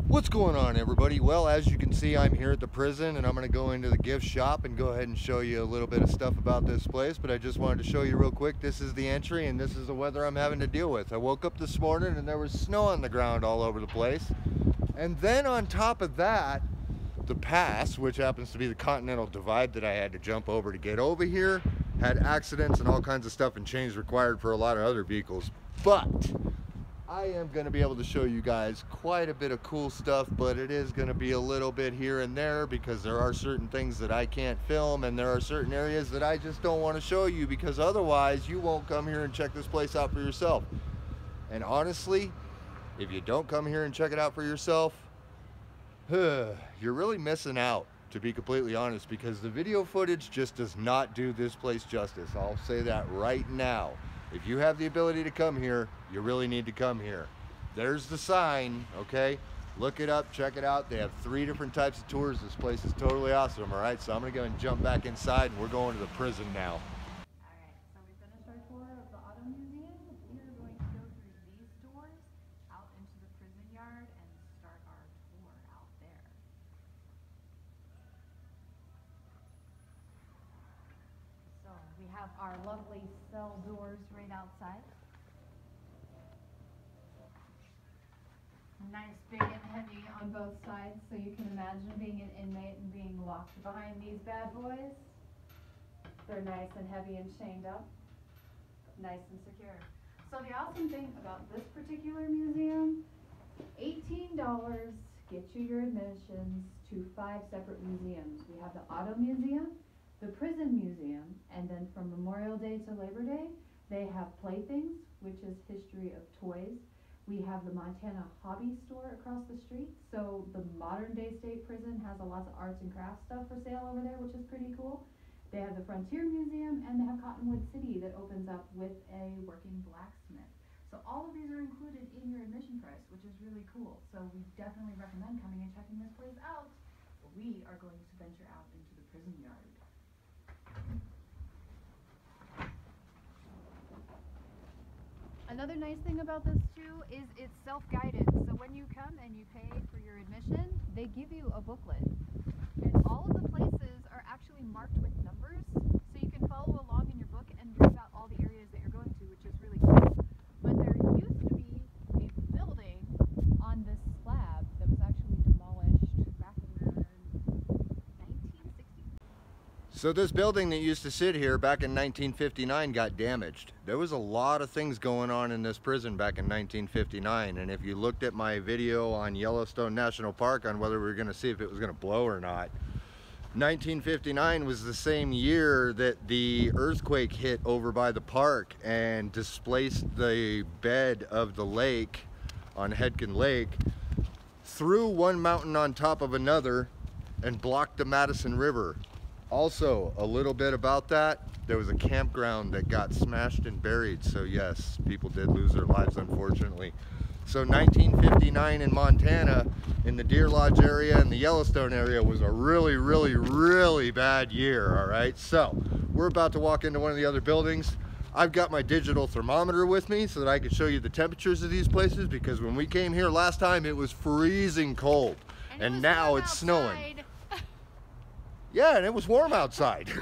What's going on, everybody? Well, as you can see, I'm here at the prison and I'm going to go into the gift shop and go ahead and show you a little bit of stuff about this place. But I just wanted to show you real quick, this is the entry and this is the weather I'm having to deal with. I woke up this morning and there was snow on the ground all over the place. And then on top of that, the pass, which happens to be the Continental Divide that I had to jump over to get over here, had accidents and all kinds of stuff and change required for a lot of other vehicles. But I am going to be able to show you guys quite a bit of cool stuff, but it is going to be a little bit here and there because there are certain things that I can't film and there are certain areas that I just don't want to show you because otherwise you won't come here and check this place out for yourself. And honestly, if you don't come here and check it out for yourself, you're really missing out, to be completely honest, because the video footage just does not do this place justice. I'll say that right now. If you have the ability to come here, you really need to come here. There's the sign, okay? Look it up, check it out. They have 3 different types of tours. This place is totally awesome, all right? So I'm gonna go and jump back inside and we're going to the prison now. All right, so we finished our tour of the Auto Museum. We are going to go through these doors out into the prison yard and start our tour out there. So we have our lovely cell doors right outside. Nice, big and heavy on both sides, so you can imagine being an inmate and being locked behind these bad boys. They're nice and heavy and chained up, nice and secure. So the awesome thing about this particular museum, $18 gets you your admissions to 5 separate museums. We have the Auto Museum, the Prison Museum, and then from Memorial Day to Labor Day, they have Playthings, which is history of toys. We have the Montana Hobby Store across the street. So the modern day state prison has a lots of arts and crafts stuff for sale over there, which is pretty cool. They have the Frontier Museum and they have Cottonwood City that opens up with a working blacksmith. So all of these are included in your admission price, which is really cool. So we definitely recommend coming and checking this place out. But we are going to venture out into the prison yard. Another nice thing about this too is it's self-guided. So when you come and you pay for your admission, they give you a booklet. And all of the places are actually marked with numbers, so you can follow along in your book and read about all the areas that you're going to, which is really cool. But there used to be a building on this slab that was actually demolished back in the 1960s. So this building that used to sit here back in 1959 got damaged. There was a lot of things going on in this prison back in 1959, and if you looked at my video on Yellowstone National Park on whether we were going to see if it was going to blow or not, 1959 was the same year that the earthquake hit over by the park and displaced the bed of the lake on Hedkin Lake through one mountain on top of another and blocked the Madison River. Also, a little bit about that, there was a campground that got smashed and buried, so yes, people did lose their lives, unfortunately. So 1959 in Montana, in the Deer Lodge area and the Yellowstone area, was a really bad year, all right? So, we're about to walk into one of the other buildings. I've got my digital thermometer with me so that I can show you the temperatures of these places, because when we came here last time, it was freezing cold, and now it's snowing. Yeah, and it was warm outside.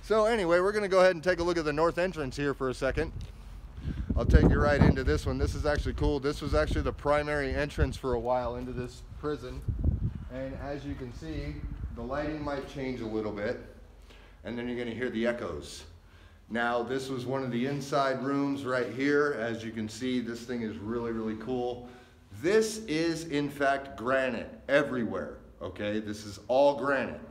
So anyway, we're gonna go ahead and take a look at the north entrance here for a second. I'll take you right into this one. This is actually cool. This was actually the primary entrance for a while into this prison. And as you can see, the lighting might change a little bit, and then you're gonna hear the echoes. Now, this was one of the inside rooms right here. As you can see, this thing is really cool. This is, in fact, granite everywhere, okay? This is all granite.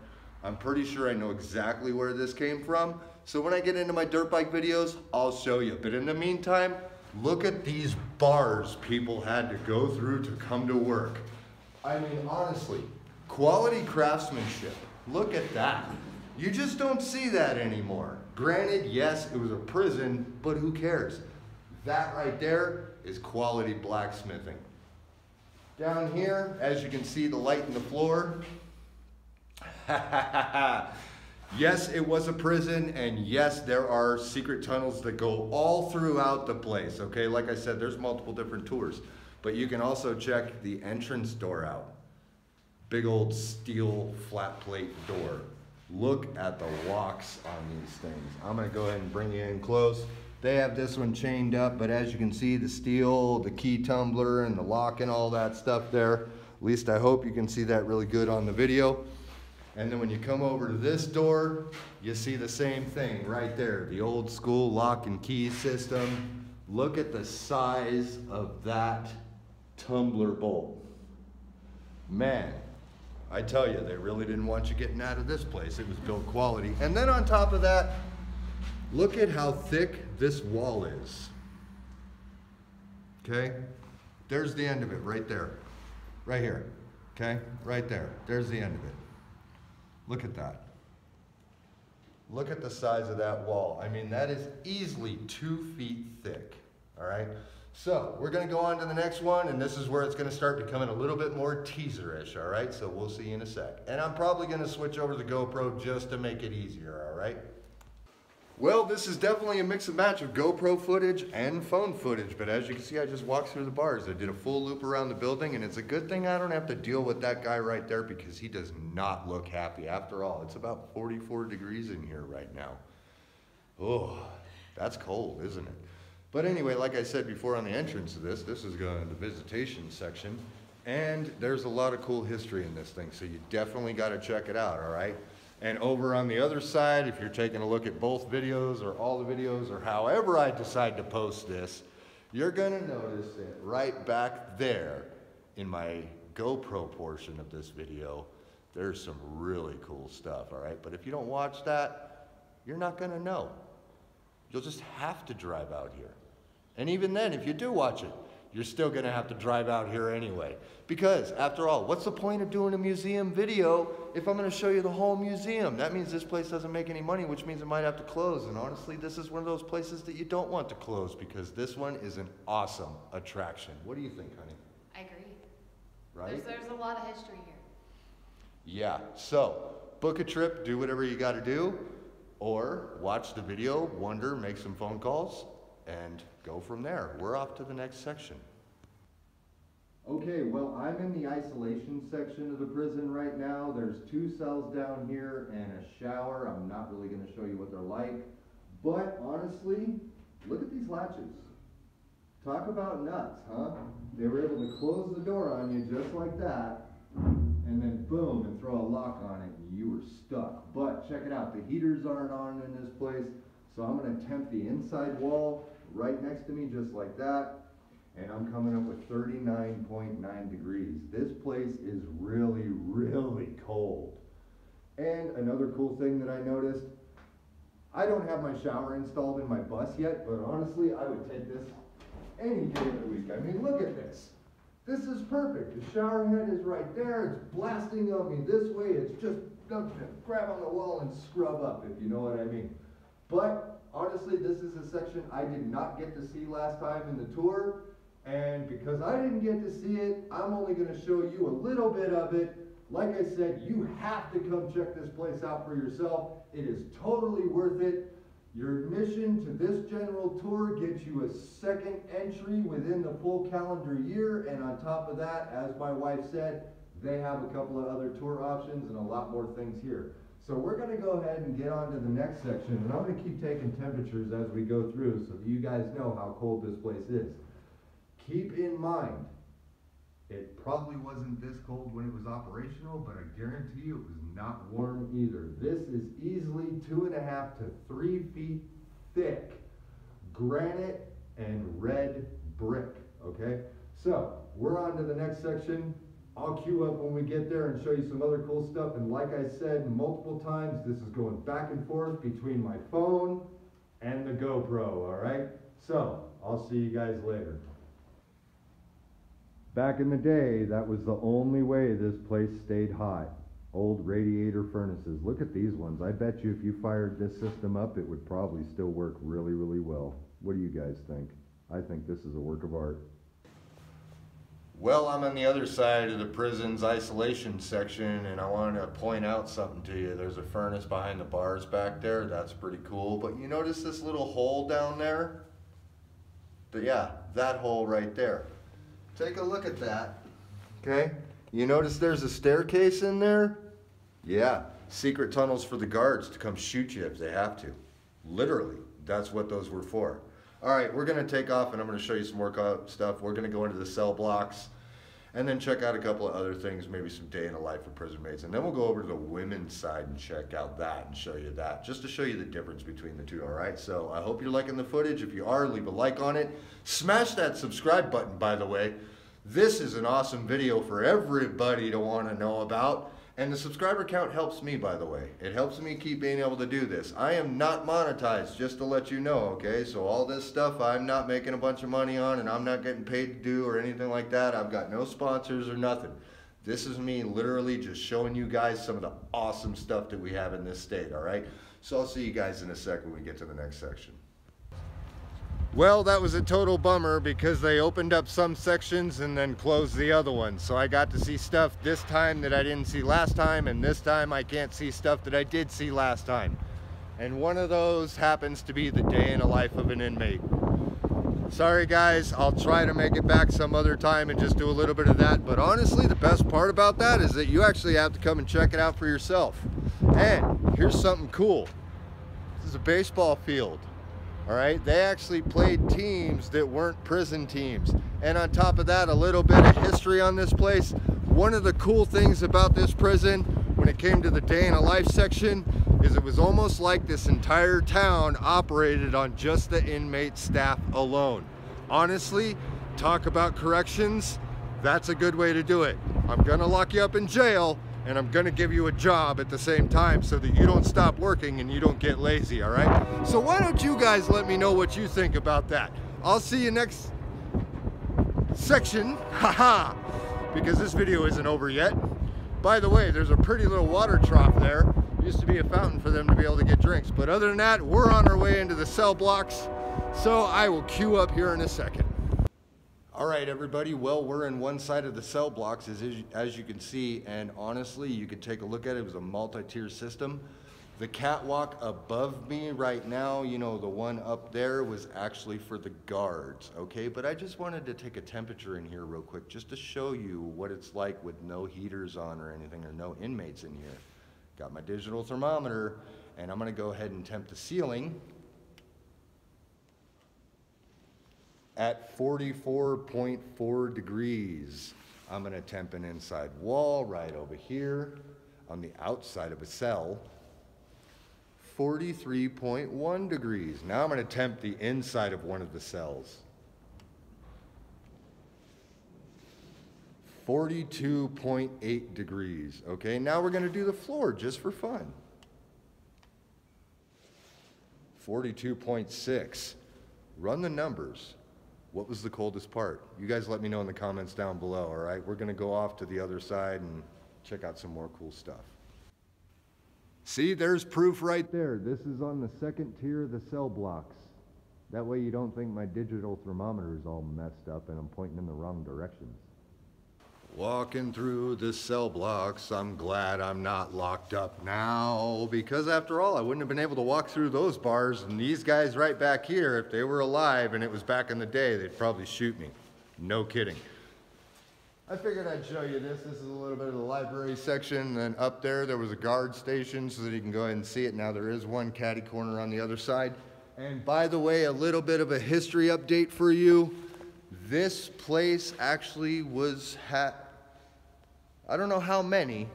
I'm pretty sure I know exactly where this came from. So when I get into my dirt bike videos, I'll show you. But in the meantime, look at these bars people had to go through to come to work. I mean, honestly, quality craftsmanship. Look at that. You just don't see that anymore. Granted, yes, it was a prison, but who cares? That right there is quality blacksmithing. Down here, as you can see, the light in the floor. Yes, it was a prison, and yes, there are secret tunnels that go all throughout the place, okay? Like I said, there's multiple different tours. But you can also check the entrance door out. Big old steel flat plate door. Look at the locks on these things. I'm gonna go ahead and bring you in close. They have this one chained up, but as you can see, the steel, the key tumbler, and the lock and all that stuff there. At least I hope you can see that really good on the video. And then when you come over to this door, you see the same thing right there, the old school lock and key system. Look at the size of that tumbler bolt. Man, I tell you, they really didn't want you getting out of this place. It was built quality. And then on top of that, look at how thick this wall is. Okay? There's the end of it right there. Right here. Okay? Right there. There's the end of it. Look at that. Look at the size of that wall. I mean, that is easily 2 feet thick. All right? So, we're going to go on to the next one, and this is where it's going to start becoming a little bit more teaser-ish, all right? So, we'll see you in a sec. And I'm probably going to switch over to the GoPro just to make it easier, all right? Well, this is definitely a mix and match of GoPro footage and phone footage, but as you can see, I just walked through the bars. I did a full loop around the building, and it's a good thing I don't have to deal with that guy right there because he does not look happy. After all, it's about 44 degrees in here right now. Oh, that's cold, isn't it? But anyway, like I said before on the entrance of this is going to the visitation section, and there's a lot of cool history in this thing, so you definitely got to check it out, all right? And over on the other side, if you're taking a look at both videos or all the videos or however I decide to post this, you're gonna notice that right back there in my GoPro portion of this video, there's some really cool stuff, all right? But if you don't watch that, you're not gonna know. You'll just have to drive out here. And even then, if you do watch it, you're still gonna have to drive out here anyway. Because, after all, what's the point of doing a museum video if I'm gonna show you the whole museum? That means this place doesn't make any money, which means it might have to close. And honestly, this is one of those places that you don't want to close because this one is an awesome attraction. What do you think, honey? I agree. Right? There's a lot of history here. Yeah, so book a trip, do whatever you gotta do, or watch the video, wonder, make some phone calls, and go from there. We're off to the next section. Okay, well, I'm in the isolation section of the prison right now. There's 2 cells down here and a shower. I'm not really going to show you what they're like. But honestly, look at these latches. Talk about nuts, huh? They were able to close the door on you just like that, and then boom, and throw a lock on it, and you were stuck. But check it out, the heaters aren't on in this place, so I'm going to tempt the inside wall right next to me just like that, and I'm coming up with 39.9 degrees. This place is really, really cold. And another cool thing that I noticed, I don't have my shower installed in my bus yet, but honestly, I would take this any day of the week. I mean, look at this. This is perfect. The shower head is right there. It's blasting on me this way. It's just grab on the wall and scrub up, if you know what I mean. But honestly, this is a section I did not get to see last time in the tour. And because I didn't get to see it, I'm only going to show you a little bit of it. Like I said, you have to come check this place out for yourself. It is totally worth it. Your admission to this general tour gets you a second entry within the full calendar year. And on top of that, as my wife said, they have a couple of other tour options and a lot more things here. So we're going to go ahead and get on to the next section. And I'm going to keep taking temperatures as we go through so that you guys know how cold this place is. Keep in mind, it probably wasn't this cold when it was operational, but I guarantee you it was not warm either. This is easily 2.5 to 3 feet thick granite and red brick, okay? So, we're on to the next section. I'll queue up when we get there and show you some other cool stuff. And like I said multiple times, this is going back and forth between my phone and the GoPro, all right? So, I'll see you guys later. Back in the day, that was the only way this place stayed hot. Old radiator furnaces. Look at these ones. I bet you if you fired this system up, it would probably still work really, really well. What do you guys think? I think this is a work of art. Well, I'm on the other side of the prison's isolation section, and I wanted to point out something to you. There's a furnace behind the bars back there. That's pretty cool. But you notice this little hole down there? Yeah, that hole right there. take a look at that. Okay, you notice there's a staircase in there? Yeah, secret tunnels for the guards to come shoot you if they have to. Literally, that's what those were for. All right, we're gonna take off and I'm gonna show you some more stuff. We're gonna go into the cell blocks and then check out a couple of other things, maybe some day in the life of prison mates. And then we'll go over to the women's side and check out that and show you that, just to show you the difference between the two, all right? So I hope you're liking the footage. If you are, leave a like on it. Smash that subscribe button, by the way. This is an awesome video for everybody to want to know about. And the subscriber count helps me, by the way. It helps me keep being able to do this. I am not monetized, just to let you know, okay? So all this stuff I'm not making a bunch of money on and I'm not getting paid to do or anything like that. I've got no sponsors or nothing. This is me literally just showing you guys some of the awesome stuff that we have in this state, all right? So I'll see you guys in a sec when we get to the next section. Well, that was a total bummer because they opened up some sections and then closed the other ones. So I got to see stuff this time that I didn't see last time, and this time I can't see stuff that I did see last time. And one of those happens to be the day in the life of an inmate. Sorry guys, I'll try to make it back some other time and just do a little bit of that. But honestly, the best part about that is that you actually have to come and check it out for yourself. And here's something cool. This is a baseball field. All right, they actually played teams that weren't prison teams. And on top of that, a little bit of history on this place. One of the cool things about this prison, when it came to the day in a life section, is it was almost like this entire town operated on just the inmate staff alone. Honestly, talk about corrections, that's a good way to do it. I'm gonna lock you up in jail, and I'm gonna give you a job at the same time so that you don't stop working and you don't get lazy, all right? So why don't you guys let me know what you think about that? I'll see you next section, haha, because this video isn't over yet. By the way, there's a pretty little water trough there. Used to be a fountain for them to be able to get drinks. But other than that, we're on our way into the cell blocks. So I will queue up here in a second. All right, everybody, well, we're in one side of the cell blocks, as you can see, and honestly, you could take a look at it. It was a multi-tier system. The catwalk above me right now, you know, the one up there was actually for the guards, okay? But I just wanted to take a temperature in here real quick just to show you what it's like with no heaters on or anything, or no inmates in here. Got my digital thermometer, and I'm gonna go ahead and temp the ceiling at 44.4 degrees. I'm gonna temp an inside wall right over here on the outside of a cell, 43.1 degrees. Now I'm gonna temp the inside of one of the cells, 42.8 degrees. Okay, now we're gonna do the floor just for fun. 42.6. Run the numbers. What was the coldest part? You guys let me know in the comments down below, all right? We're gonna go off to the other side and check out some more cool stuff. See, there's proof right there. This is on the second tier of the cell blocks. That way you don't think my digital thermometer is all messed up and I'm pointing in the wrong directions. Walking through the cell blocks, I'm glad I'm not locked up now, because after all, I wouldn't have been able to walk through those bars, and these guys right back here, if they were alive and it was back in the day, they'd probably shoot me. No kidding. I figured I'd show you this. This is a little bit of the library section, and up there was a guard station so that you can go ahead and see it. Now there is one catty corner on the other side. And by the way, a little bit of a history update for you. This place actually was, I don't know how many,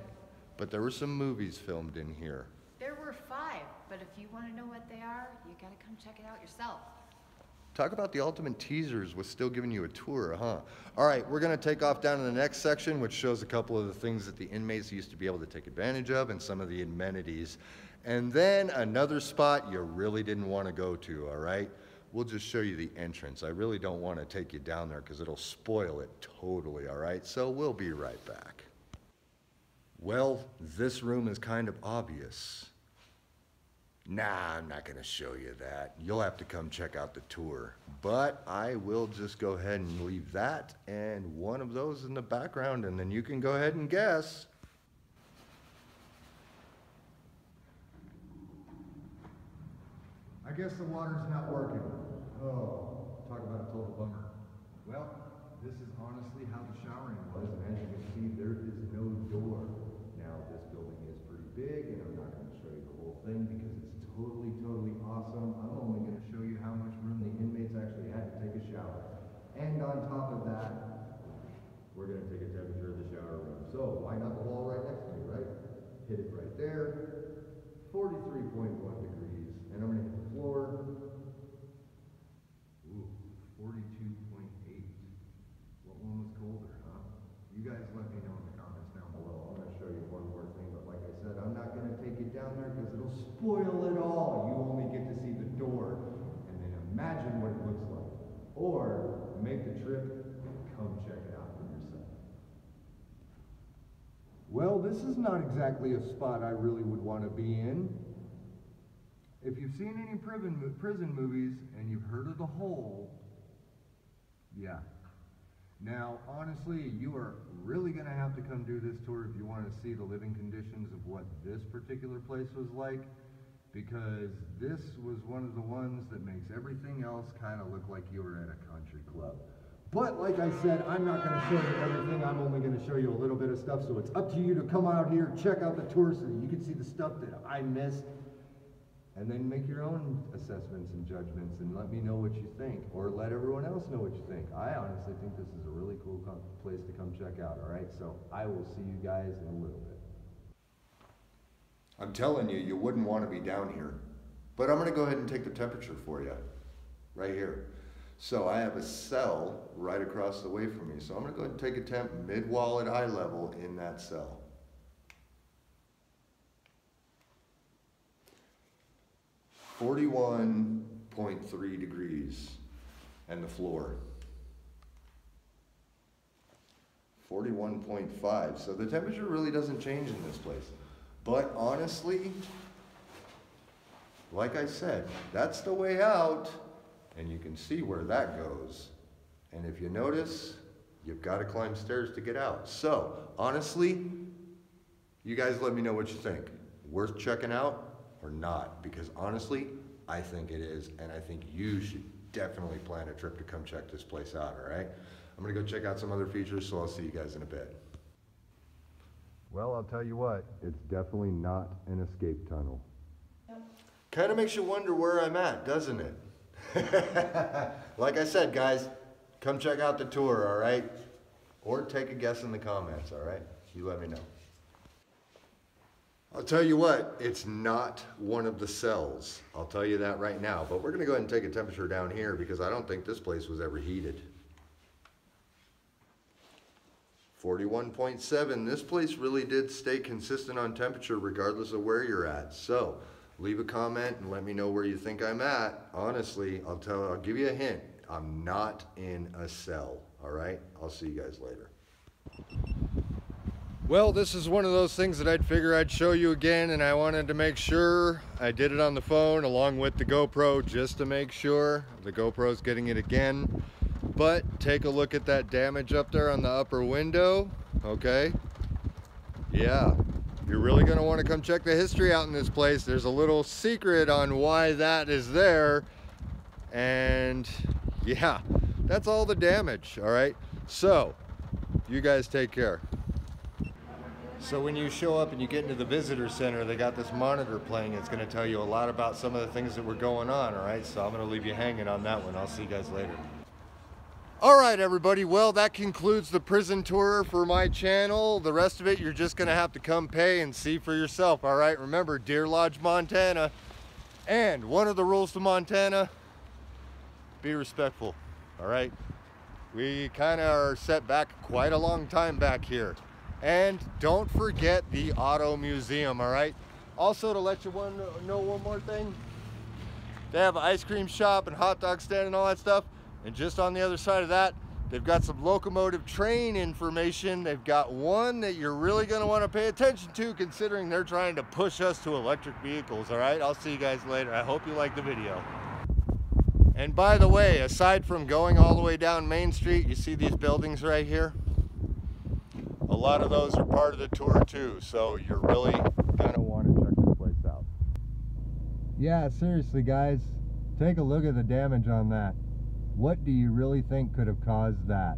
but there were some movies filmed in here. There were 5, but if you want to know what they are, you gotta come check it out yourself. Talk about the ultimate teasers with still giving you a tour, huh? All right, we're gonna take off down to the next section, which shows a couple of the things that the inmates used to be able to take advantage of and some of the amenities. And then another spot you really didn't want to go to, all right? We'll just show you the entrance. I really don't want to take you down there because it'll spoil it totally, all right? So we'll be right back. Well, this room is kind of obvious. Nah, I'm not gonna show you that. You'll have to come check out the tour. But I will just go ahead and leave that and one of those in the background, and then you can go ahead and guess. I guess the water's not working. Oh, talk about a total bummer. Well, this is honestly So why not the wall right next to me, right? Hit it right there, 43.1 degrees, and I'm gonna hit the floor. Ooh, 42.8. What one was colder, huh? You guys let me know in the comments down below. I'm gonna show you one more thing, but like I said, I'm not gonna take it down there because it'll spoil it all. You only get to see the door, and then imagine what it looks like. Or make the trip and come check it out for yourself. Well, this is not exactly a spot I really would want to be in. If you've seen any prison movies and you've heard of the hole, yeah. Now, honestly, you are really going to have to come do this tour if you want to see the living conditions of what this particular place was like, because this was one of the ones that makes everything else kind of look like you were at a country club. But like I said, I'm not going to show you everything. I'm only going to show you a little bit of stuff, so it's up to you to come out here, check out the tour so that you can see the stuff that I missed, and then make your own assessments and judgments and let me know what you think, or let everyone else know what you think. I honestly think this is a really cool place to come check out, all right? So I will see you guys in a little bit. I'm telling you, you wouldn't want to be down here. But I'm going to go ahead and take the temperature for you, right here. So I have a cell right across the way from me. So I'm going to go ahead and take a temp mid-wall at eye level in that cell. .3 degrees, and the floor 41.5. So the temperature really doesn't change in this place. But honestly, like I said, that's the way out, and you can see where that goes. And if you notice, you've got to climb stairs to get out. So honestly, you guys let me know what you think. Worth checking out or not? Because honestly, I think it is, and I think you should definitely plan a trip to come check this place out, all right? I'm gonna go check out some other features, so I'll see you guys in a bit. Well, I'll tell you what, it's definitely not an escape tunnel. Yep. Kind of makes you wonder where I'm at, doesn't it? Like I said, guys, come check out the tour, all right? Or take a guess in the comments, all right? You let me know. I'll tell you what, it's not one of the cells. I'll tell you that right now. But we're going to go ahead and take a temperature down here because I don't think this place was ever heated. 41.7. This place really did stay consistent on temperature regardless of where you're at. So leave a comment and let me know where you think I'm at. Honestly, I'll give you a hint. I'm not in a cell. All right? I'll see you guys later. Well, this is one of those things that I'd figure I'd show you again, and I wanted to make sure I did it on the phone along with the GoPro just to make sure. The GoPro's getting it again. But take a look at that damage up there on the upper window, okay? Yeah, you're really gonna wanna come check the history out in this place. There's a little secret on why that is there. And yeah, that's all the damage, all right? So, you guys take care. So when you show up and you get into the visitor center, they got this monitor playing. It's going to tell you a lot about some of the things that were going on, all right? So I'm going to leave you hanging on that one. I'll see you guys later. All right, everybody. Well, that concludes the prison tour for my channel. The rest of it, you're just going to have to come pay and see for yourself, all right? Remember, Deer Lodge, Montana. And one of the rules to Montana, be respectful, all right? We kind of are set back quite a long time back here. And don't forget the Auto Museum, all right? Also, to let you know one more thing, they have an ice cream shop and hot dog stand and all that stuff. And just on the other side of that, they've got some locomotive train information. They've got one that you're really gonna wanna pay attention to considering they're trying to push us to electric vehicles, all right? I'll see you guys later. I hope you like the video. And by the way, aside from going all the way down Main Street, you see these buildings right here? A lot of those are part of the tour too, so you're really gonna want to check this place out. Yeah, seriously guys, take a look at the damage on that. What do you really think could have caused that?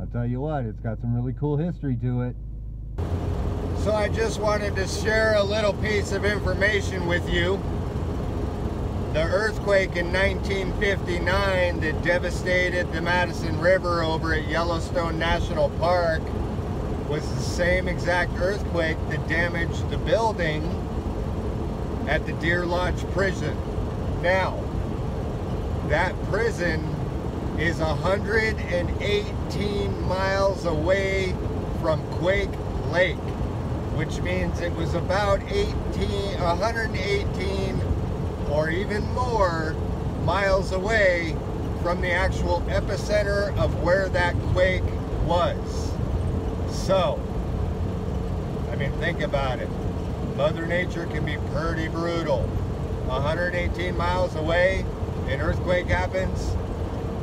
I'll tell you what, it's got some really cool history to it. So I just wanted to share a little piece of information with you. The earthquake in 1959 that devastated the Madison River over at Yellowstone National Park was the same exact earthquake that damaged the building at the Deer Lodge prison. Now, that prison is 118 miles away from Quake Lake, which means it was about 118 or even more miles away from the actual epicenter of where that quake was. So, I mean, think about it. Mother Nature can be pretty brutal. 118 miles away, an earthquake happens,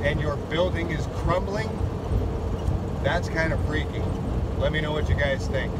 and your building is crumbling. That's kind of freaky. Let me know what you guys think.